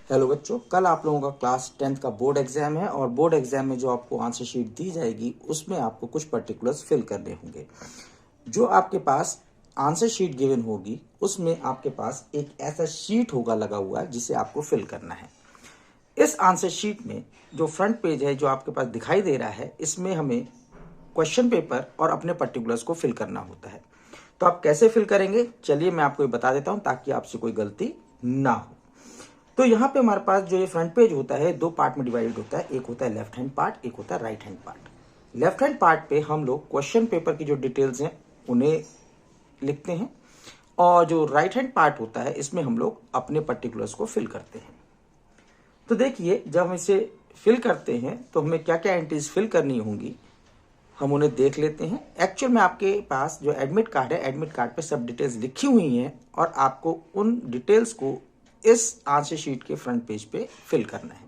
Hello बच्चों, कल आप लोगों का क्लास 10th का बोर्ड एग्जाम है और बोर्ड एग्जाम में जो आपको आंसर शीट दी जाएगी उसमें आपको कुछ पर्टिकुलर्स फिल करने होंगे। जो आपके पास आंसर शीट गिवन होगी उसमें आपके पास एक ऐसा शीट होगा लगा हुआ है जिसे आपको फिल करना है। इस आंसर शीट में जो फ्रंट पेज है जो आपके पास दिखाई दे रहा है, इसमें हमें क्वेश्चन पेपर और अपने पर्टिकुलर्स को फिल करना होता है। तो आप कैसे फिल करेंगे, चलिए मैं आपको ये बता देता हूं ताकि आपसे कोई गलती ना हो। तो यहाँ पे हमारे पास जो ये फ्रंट पेज होता है दो पार्ट में डिवाइड होता है, एक होता है लेफ्ट हैंड पार्ट, एक होता है right hand part. Left hand part पे हम लोग क्वेश्चन पेपर की जो डिटेल्स हैं उन्हें लिखते हैं और जो राइट हैंड पार्ट होता है इसमें हम लोग अपने पर्टिकुलर्स को फिल करते हैं। तो देखिए, जब हम इसे फिल करते हैं तो हमें क्या क्या एंट्रीज फिल करनी होंगी हम उन्हें देख लेते हैं। एक्चुअल में आपके पास जो एडमिट कार्ड है, एडमिट कार्ड पे सब डिटेल्स लिखी हुई हैं और आपको उन डिटेल्स को इस आंसर शीट के फ्रंट पेज पे फिल करना है।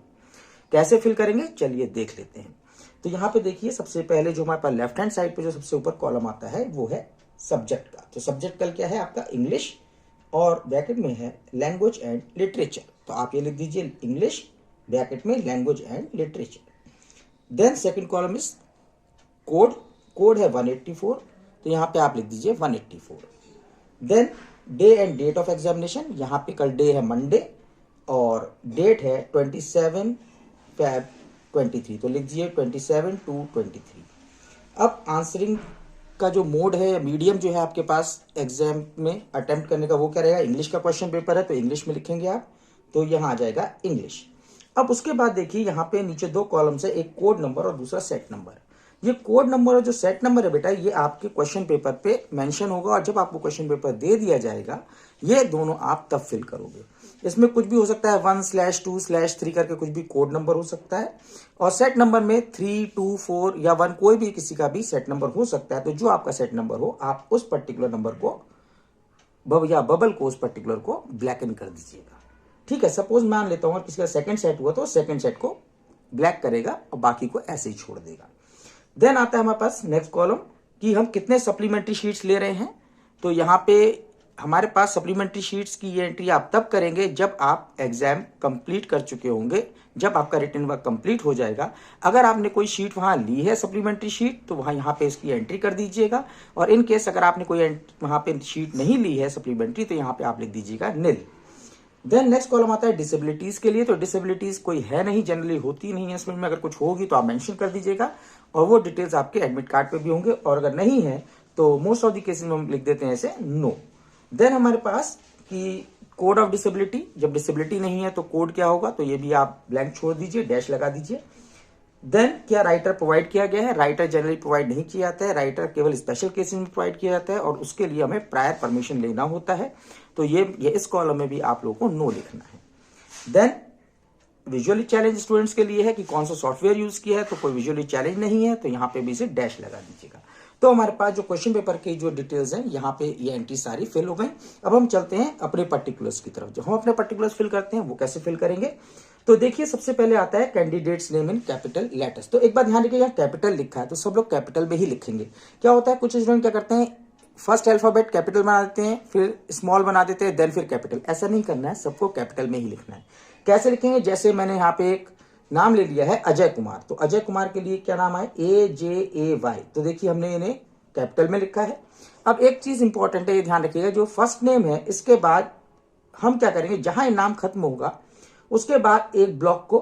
कैसे फिल करेंगे चलिए देख लेते हैं। तो यहाँ पे देखिए, सबसे पहले जो हमारे पास लेफ्ट हैंड साइड पे जो सबसे ऊपर कॉलम आता है वो है सब्जेक्ट का। तो सब्जेक्ट कल क्या है आपका इंग्लिश और ब्रैकेट में है लैंग्वेज एंड लिटरेचर। तो आप ये लिख दीजिए इंग्लिश ब्रैकेट में language and literature. Then second column is code, code है 184, तो यहाँ पे आप लिख दीजिए 184। Then day and date of examination, यहाँ पे कल डे है मंडे और डेट है 27 Feb 23, तो लिख दीजिए 27/2/23। अब आंसरिंग का जो मोड है, मीडियम जो है आपके पास एग्जाम में अटेम्प्ट करने का, वो क्या रहेगा, इंग्लिश का क्वेश्चन पेपर है तो इंग्लिश में लिखेंगे आप, तो यहाँ आ जाएगा इंग्लिश। अब उसके बाद देखिए यहाँ पे नीचे दो कॉलम्स है, एक कोड नंबर और दूसरा सेट नंबर। ये कोड नंबर और जो सेट नंबर है बेटा, ये आपके क्वेश्चन पेपर पे मेंशन होगा और जब आपको क्वेश्चन पेपर दे दिया जाएगा ये दोनों आप तब फिल करोगे। इसमें कुछ भी हो सकता है, 1/2/3 करके कुछ भी कोड नंबर हो सकता है और सेट नंबर में 3, 2, 4 या 1 कोई भी किसी का भी सेट नंबर हो सकता है। तो जो आपका सेट नंबर हो आप उस पर्टिकुलर नंबर को या बबल को, उस पर्टिकुलर को ब्लैक इन कर दीजिएगा। ठीक है, सपोज मान लेता हूँ किसी का सेकंड सेट हुआ तो सेकंड सेट को ब्लैक करेगा और बाकी को ऐसे ही छोड़ देगा। देन आता है हमारे पास नेक्स्ट कॉलम कि हम कितने सप्लीमेंट्री शीट्स ले रहे हैं। तो यहाँ पे हमारे पास सप्लीमेंट्री शीट्स की ये एंट्री आप तब करेंगे जब आप एग्जाम कंप्लीट कर चुके होंगे, जब आपका रिटन वर्क कंप्लीट हो जाएगा। अगर आपने कोई शीट वहां ली है सप्लीमेंट्री शीट तो वहां यहाँ पे इसकी एंट्री कर दीजिएगा और इन केस अगर आपने कोई वहां पे शीट नहीं ली है सप्लीमेंट्री तो यहाँ पे आप लिख दीजिएगा नील। देन नेक्स्ट कॉलम आता है डिसेबिलिटीज के लिए। तो डिसेबिलिटीज कोई है नहीं, जनरली होती नहीं है इसमें, अगर कुछ होगी तो आप मेंशन कर दीजिएगा और वो डिटेल्स आपके एडमिट कार्ड पे भी होंगे और अगर नहीं है तो मोस्ट ऑफ द केसेस में हम लिख देते हैं ऐसे नो। देन हमारे पास कि कोड ऑफ डिसेबिलिटी, जब डिसेबिलिटी नहीं है तो कोड क्या होगा, तो ये भी आप ब्लैंक छोड़ दीजिए, डैश लगा दीजिए। देन क्या राइटर प्रोवाइड किया गया है, राइटर जनरली प्रोवाइड नहीं किया जाता है, राइटर केवल स्पेशल केसेस में प्रोवाइड किया जाता है और उसके लिए हमें प्रायर परमिशन लेना होता है। तो ये इस कॉलम में भी आप लोगों को नो लिखना है। देन विजुअली चैलेंज स्टूडेंट्स के लिए है कि कौन सा सॉफ्टवेयर यूज किया है, तो कोई विजुअली चैलेंज नहीं है तो यहाँ पे भी इसे डैश लगा दीजिएगा। तो हमारे पास जो क्वेश्चन पेपर की जो डिटेल्स हैं यहाँ पे ये एंट्री सारी फिल हो गई। अब हम चलते हैं अपने पर्टिकुलर्स की तरफ। जो हम अपने पर्टिकुलर्स फिल करते हैं वो कैसे फिल करेंगे, तो देखिए सबसे पहले आता है candidates name in capital letters. तो एक बात ध्यान रखिए, यहाँ कैपिटल लिखा है तो सब लोग कैपिटल में ही लिखेंगे। क्या होता है, कुछ स्टूडेंट क्या करते हैं, फर्स्ट अल्फाबेट कैपिटल बना देते हैं, फिर स्मॉल बना देते हैं, देन फिर कैपिटल। ऐसा नहीं करना है, सबको कैपिटल में ही लिखना है। कैसे लिखेंगे, जैसे मैंने यहाँ पे एक नाम ले लिया है अजय कुमार, तो अजय कुमार के लिए क्या नाम है, AJAY। तो देखिए हमने इन्हें कैपिटल में लिखा है। अब एक चीज इंपॉर्टेंट है, ये ध्यान रखिएगा, जो फर्स्ट नेम है इसके बाद हम क्या करेंगे, जहां ये नाम खत्म होगा उसके बाद एक ब्लॉक को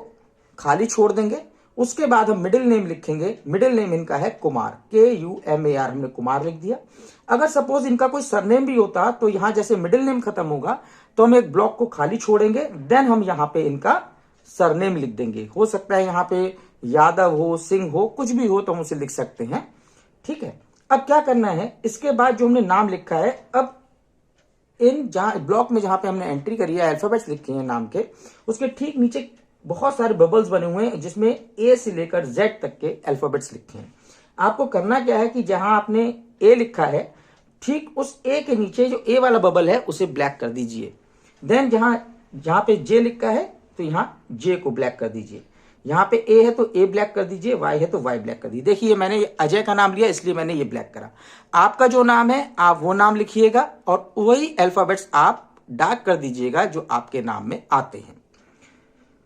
खाली छोड़ देंगे। उसके बाद हम मिडिल नेम लिखेंगे। मिडिल नेम इनका है कुमार, KUMAR, हमने कुमार लिख दिया। अगर सपोज इनका कोई सरनेम भी होता तो यहां जैसे मिडिल नेम खत्म होगा तो हम एक ब्लॉक को खाली छोड़ेंगे, देन हम यहां पे इनका सरनेम लिख देंगे। हो सकता है यहां पे यादव हो, सिंह हो, कुछ भी हो तो हम उसे लिख सकते हैं। ठीक है, अब क्या करना है, इसके बाद जो हमने नाम लिखा है, अब इन जहां ब्लॉक में जहां पे हमने एंट्री करी है, अल्फाबेट्स लिखे हैं नाम के, उसके ठीक नीचे बहुत सारे बबल्स बने हुए हैं जिसमें A से लेकर Z तक के अल्फाबेट्स लिखे हैं। आपको करना क्या है कि जहां आपने A लिखा है ठीक उस A के नीचे जो A वाला बबल है उसे ब्लैक कर दीजिए। देन जहां पे J लिखा है तो यहां J को ब्लैक कर दीजिए। यहाँ पे A है तो A ब्लैक कर दीजिए, Y है तो Y ब्लैक कर दीजिए। देखिए मैंने अजय का नाम लिया इसलिए मैंने ये ब्लैक करा। आपका जो नाम है आप वो नाम लिखिएगा और वही अल्फाबेट्स आप डार्क कर दीजिएगा जो आपके नाम में आते हैं।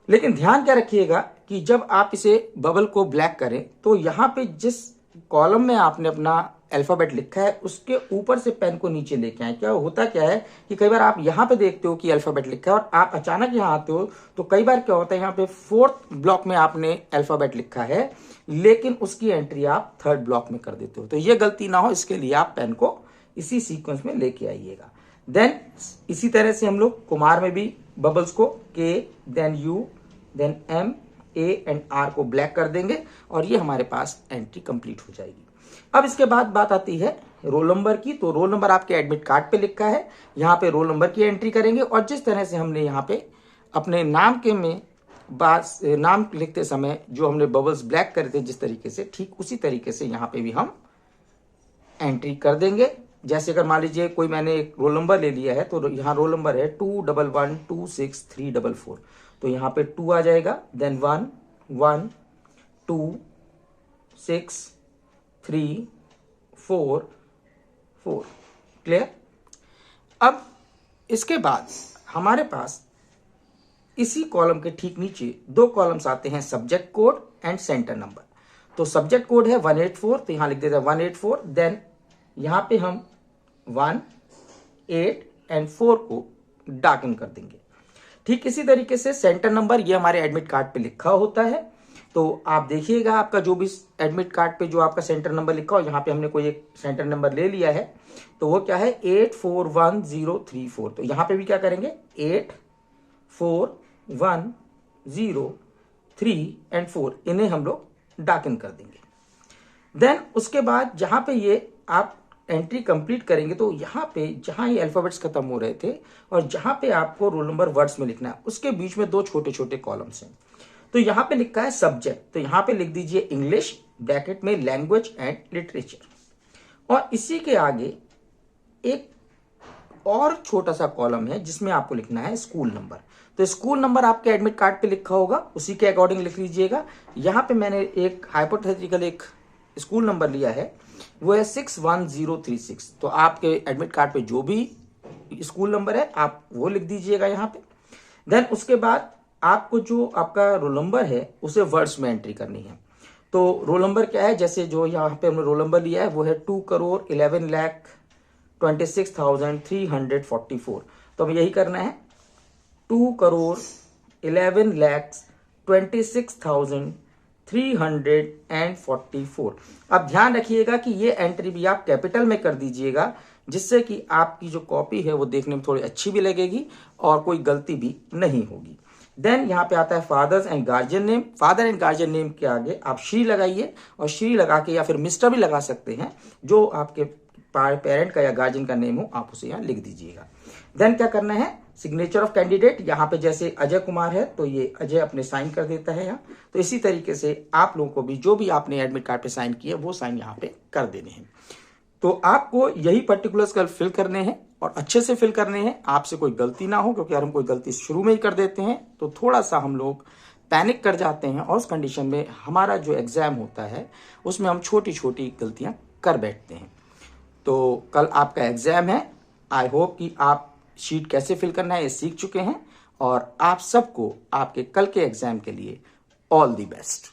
लेकिन ध्यान क्या रखिएगा कि जब आप इसे बबल को ब्लैक करें तो यहाँ पे जिस कॉलम में आपने अपना अल्फाबेट लिखा है उसके ऊपर से पेन को नीचे लेके आए। क्या होता क्या है कि कई बार आप यहाँ पे देखते हो कि अल्फाबेट लिखा है और आप अचानक यहाँ आते हो तो कई बार क्या होता है यहाँ पे 4th ब्लॉक में आपने अल्फाबेट लिखा है लेकिन उसकी एंट्री आप 3rd ब्लॉक में कर देते हो। तो ये गलती ना हो इसके लिए आप पेन को इसी सीक्वेंस में लेके आइएगा। देन इसी तरह से हम लोग कुमार में भी बबल्स को K then U then M A and R को ब्लैक कर देंगे और ये हमारे पास एंट्री कंप्लीट हो जाएगी। अब इसके बाद बात आती है रोल नंबर की। तो रोल नंबर आपके एडमिट कार्ड पे लिखा है, यहाँ पे रोल नंबर की एंट्री करेंगे और जिस तरह से हमने यहाँ पे अपने नाम के में नाम लिखते समय जो हमने बबल्स ब्लैक करे थे जिस तरीके से, ठीक उसी तरीके से यहाँ पे भी हम एंट्री कर देंगे। जैसे अगर मान लीजिए कोई मैंने एक रोल नंबर ले लिया है तो यहाँ रोल नंबर है 21126344, तो यहाँ पे 2 आ जाएगा, देन 1 1 2 6 3 4 4। क्लियर। अब इसके बाद हमारे पास इसी कॉलम के ठीक नीचे 2 कॉलम्स आते हैं, subject code and centre number. तो सब्जेक्ट कोड है 184, तो यहां लिख देते हैं 184। देन यहां पे हम 1 8 एंड 4 को डार्कन कर देंगे। ठीक इसी तरीके से सेंटर नंबर ये हमारे एडमिट कार्ड पे लिखा होता है। तो आप देखिएगा आपका जो भी एडमिट कार्ड पे जो आपका सेंटर नंबर लिखा हो, यहाँ पे हमने कोई एक सेंटर नंबर ले लिया है तो वो क्या है 841034। तो यहाँ पे भी क्या करेंगे 8410 एंड 4 इन्हें हम लोग डार्कन कर देंगे। देन उसके बाद जहां पे ये आप एंट्री कंप्लीट करेंगे तो यहाँ पे जहां ये अल्फाबेट्स खत्म हो रहे थे और जहां पे आपको रोल नंबर वर्ड्स में लिखना है उसके बीच में 2 छोटे छोटे कॉलम्स हैं। तो यहाँ पे लिखा है सब्जेक्ट, तो यहाँ पे लिख दीजिए इंग्लिश ब्रैकेट में लैंग्वेज एंड लिटरेचर, और इसी के आगे एक और छोटा सा कॉलम है जिसमें आपको लिखना है स्कूल नंबर। तो स्कूल नंबर आपके एडमिट कार्ड पे लिखा होगा उसी के अकॉर्डिंग लिख लीजिएगा। यहाँ पे मैंने एक हाइपोथेटिकल एक स्कूल नंबर लिया है, वो है 61036। तो आपके एडमिट कार्ड पे जो भी स्कूल नंबर है आप वो लिख दीजिएगा यहाँ पे। देन उसके बाद आपको जो आपका रोल नंबर है उसे वर्ड्स में एंट्री करनी है। तो रोल नंबर क्या है, जैसे जो यहाँ पे हमने रोल नंबर लिया है वो है 2,11,26,344। तो हमें यही करना है 2,11,26,344। अब ध्यान रखिएगा कि ये एंट्री भी आप कैपिटल में कर दीजिएगा जिससे कि आपकी जो कॉपी है वो देखने में थोड़ी अच्छी भी लगेगी और कोई गलती भी नहीं होगी। देन यहाँ पे आता है father's and guardian name. Father and guardian name के आगे आप श्री लगाइए और श्री लगा के या फिर मिस्टर भी लगा सकते हैं, जो आपके पेरेंट का या गार्जियन का नेम हो आप उसे यहाँ लिख दीजिएगा। देन क्या करना है सिग्नेचर ऑफ कैंडिडेट, यहाँ पे जैसे अजय कुमार है तो ये अजय अपने साइन कर देता है यहाँ। तो इसी तरीके से आप लोगों को भी जो भी आपने एडमिट कार्ड पे साइन किया वो साइन यहाँ पे कर देने हैं। तो आपको यही पर्टिकुलर्स कल फिल करने हैं और अच्छे से फिल करने हैं, आपसे कोई गलती ना हो, क्योंकि अगर हम कोई गलती शुरू में ही कर देते हैं तो थोड़ा सा हम लोग पैनिक कर जाते हैं और उस कंडीशन में हमारा जो एग्जाम होता है उसमें हम छोटी छोटी गलतियां कर बैठते हैं। तो कल आपका एग्जाम है, आई होप कि आप शीट कैसे फिल करना है ये सीख चुके हैं और आप सबको आपके कल के एग्जाम के लिए ऑल दी बेस्ट।